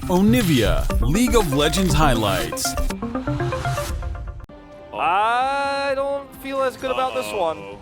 Onivia, League of Legends highlights. I don't feel as good about this one.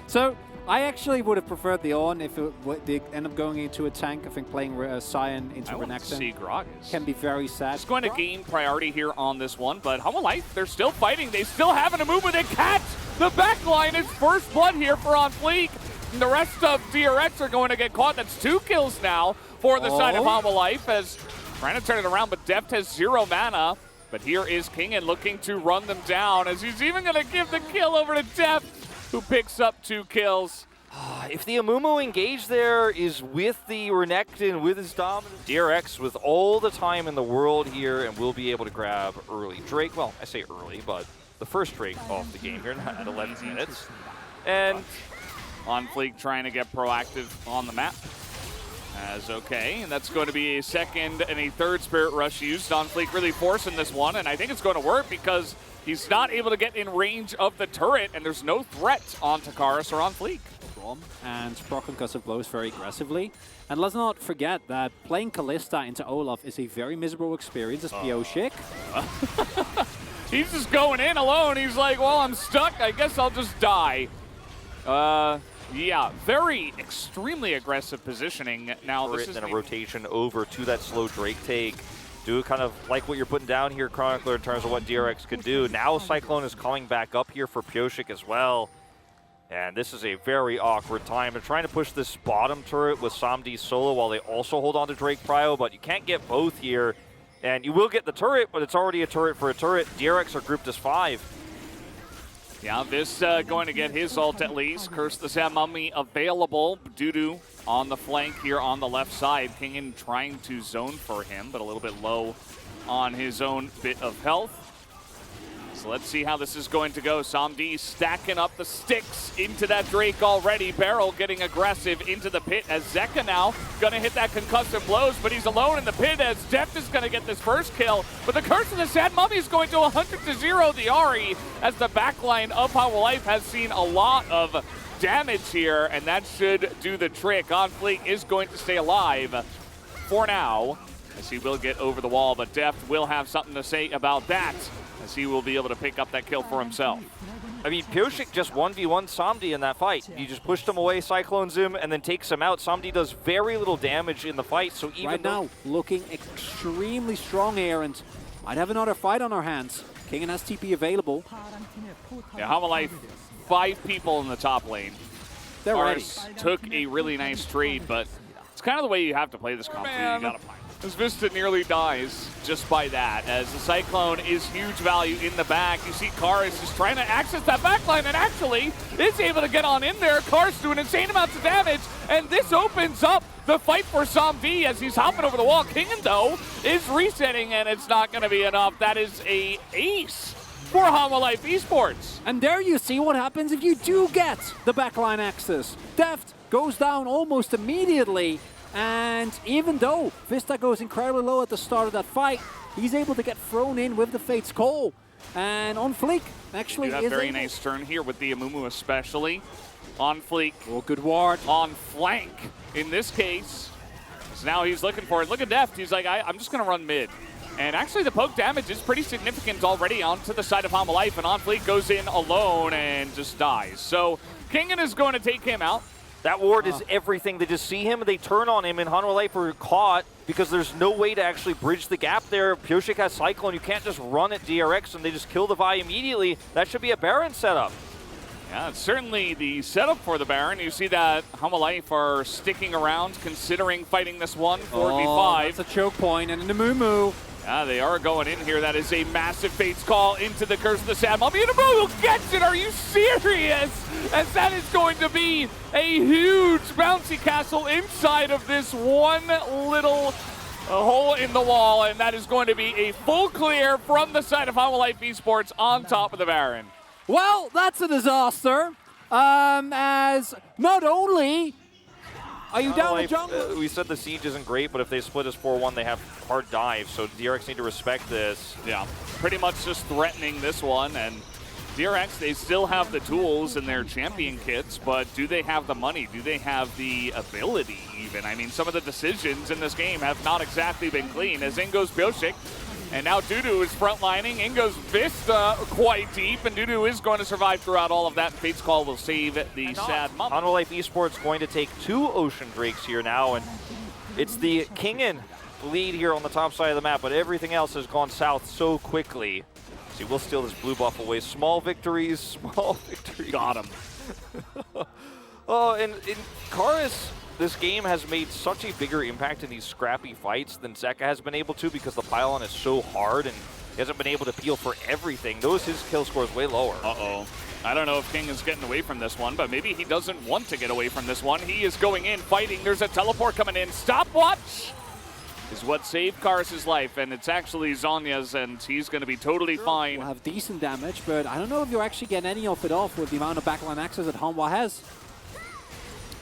So, I actually would have preferred the Ornn if they end up going into a tank. I think playing Cyan into Renekton can be very sad. It's going to gain priority here on this one, but Hanwha Life, they're still fighting. They still having a move with it. Catch the backline. It's first blood here for On Fleek. And the rest of DRX are going to get caught. That's 2 kills now for the side of Hanwha Life as trying to turn it around, but Deft has 0 mana. But here is Kingen looking to run them down as he's even going to give the kill over to Deft, who picks up 2 kills. If the Amumu engage there is with the Renekton, with his dominant DRX, with all the time in the world here, and will be able to grab early Drake. Well, I say early, but the first Drake off the game here at 11 minutes. And On Fleek trying to get proactive on the map. And that's going to be a second and a third Spirit Rush used. On Fleek really forcing this one, and I think it's going to work because he's not able to get in range of the turret, and there's no threat on Takaris or On Fleek. And proc concussive blows very aggressively. And let's not forget that playing Kalista into Olaf is a very miserable experience as Pioshik. He's just going in alone. He's like, well, I'm stuck. I guess I'll just die. Yeah, very extremely aggressive positioning. Now this is a rotation over to that slow Drake take. Do kind of like what you're putting down here, Chronicler, in terms of what DRX could do. Now Cyclone is coming back up here for Pioshik as well. And this is a very awkward time. They're trying to push this bottom turret with Samdi solo while they also hold on to Drake Prio, but you can't get both here. And you will get the turret, but it's already a turret for a turret. DRX are grouped as 5. Yeah, this going to get his ult at least. Curse the Sand Mummy available. Dudu on the flank here on the left side. Kingen trying to zone for him, but a little bit low on his own bit of health. So let's see how this is going to go. Samdi stacking up the sticks into that Drake already. Barrel getting aggressive into the pit as Zeka now going to hit that concussive blows, but he's alone in the pit as Deft is going to get this first kill. But the Curse of the Sad Mummy is going to 100-0 the Ahri as the backline of Hanwha Life has seen a lot of damage here, and that should do the trick. On Fleek is going to stay alive for now as he will get over the wall, but Deft will have something to say about that, as he will be able to pick up that kill for himself. I mean, Pioshik just 1v1 Samdi in that fight. You just pushed him away, cyclones him, and then takes him out. Samdi does very little damage in the fight, so even right now, looking extremely strong here, and might have another fight on our hands. Kingen has TP available. Yeah, Hanwha Life, 5 people in the top lane. They're ready. Took a really nice trade, but it's kind of the way you have to play this competition. You gotta find it. As Vista nearly dies just by that, as the Cyclone is huge value in the back. You see Karis just trying to access that backline and actually is able to get on in there. Karis doing insane amounts of damage, and this opens up the fight for Samdi as he's hopping over the wall. Kingen, though, is resetting, and it's not going to be enough. That is a ace for Hanwha Life Esports. And there you see what happens if you do get the backline access. Deft goes down almost immediately. And even though Vista goes incredibly low at the start of that fight, he's able to get thrown in with the Fate's Call. And On Fleek actually is very nice turn here with the Amumu especially. On Fleek. Oh, good ward. On flank in this case. So now he's looking for it. Look at Deft. He's like, I'm just going to run mid. And actually the poke damage is pretty significant already onto the side of Hanwha Life. And On Fleek goes in alone and just dies. So Kingen is going to take him out. That ward is everything. They just see him, they turn on him, and Hanwha Life are caught because there's no way to actually bridge the gap there. Pioshik has Cyclone. You can't just run at DRX and they just kill the Vi immediately. That should be a Baron setup. Yeah, it's certainly the setup for the Baron. You see that Hanwha Life are sticking around, considering fighting this one, 4v5. That's a choke point, and the Mumu. Yeah, they are going in here. That is a massive Fate's Call into the Curse of the Sad Mummy. And Amumu gets it! Are you serious? As that is going to be a huge bouncy castle inside of this one little hole in the wall. And that is going to be a full clear from the side of Hanwha Life Esports on top of the Baron. Well, that's a disaster. As not only are you down the jungle? We said the siege isn't great, but if they split as 4-1, they have hard dive, so DRX need to respect this. Yeah, pretty much just threatening this one, and DRX, they still have the tools in their champion kits, but do they have the money? Do they have the ability even? I mean, some of the decisions in this game have not exactly been clean, as in goes Pyosik, and now Dudu is frontlining. In goes Vista quite deep, and Dudu is going to survive throughout all of that. Fate's Call will save the sad mom. Hanwha Life Esports going to take 2 Ocean Drakes here now, and it's the Kingin lead here on the top side of the map, but everything else has gone south so quickly. So we'll steal this blue buff away. Small victories, small victories. Got him. Oh, and in Karis, this game has made such a bigger impact in these scrappy fights than Zeka has been able to, because the pylon is so hard and he hasn't been able to peel for everything. Notice his kill score is way lower. Uh-oh. I don't know if King is getting away from this one, but maybe he doesn't want to get away from this one. He is going in, fighting. There's a teleport coming in. Stopwatch is what saved Karis' life, and it's actually Zonya's, and he's going to be totally fine. Will have decent damage, but I don't know if you're actually getting any of it off with the amount of backline access that Hanwha has.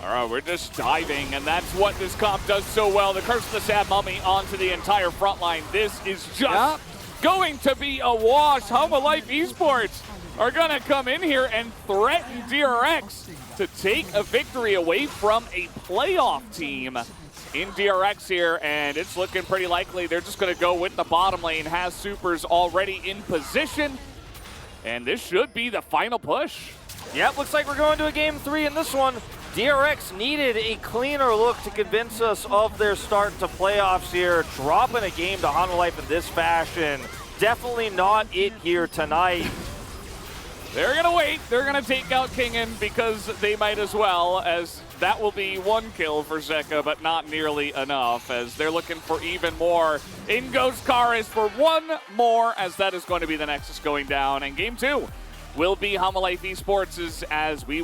All right, we're just diving, and that's what this comp does so well. The Curse of the Sad Mummy onto the entire front line. This is just going to be a wash. Hanwha Life Esports are going to come in here and threaten DRX to take a victory away from a playoff team in DRX here, and it's looking pretty likely they're just going to go with the bottom lane. Has supers already in position, and this should be the final push. Yep, looks like we're going to a game 3 in this one. DRX needed a cleaner look to convince us of their start to playoffs here. Dropping a game to Hanwha Life in this fashion. Definitely not it here tonight. They're going to wait. They're going to take out Kingin because they might as well, as that will be 1 kill for Zeka, but not nearly enough, as they're looking for even more. In goes Karis for 1 more, as that is going to be the Nexus going down. And game 2 will be Hanwha Life Esports as we...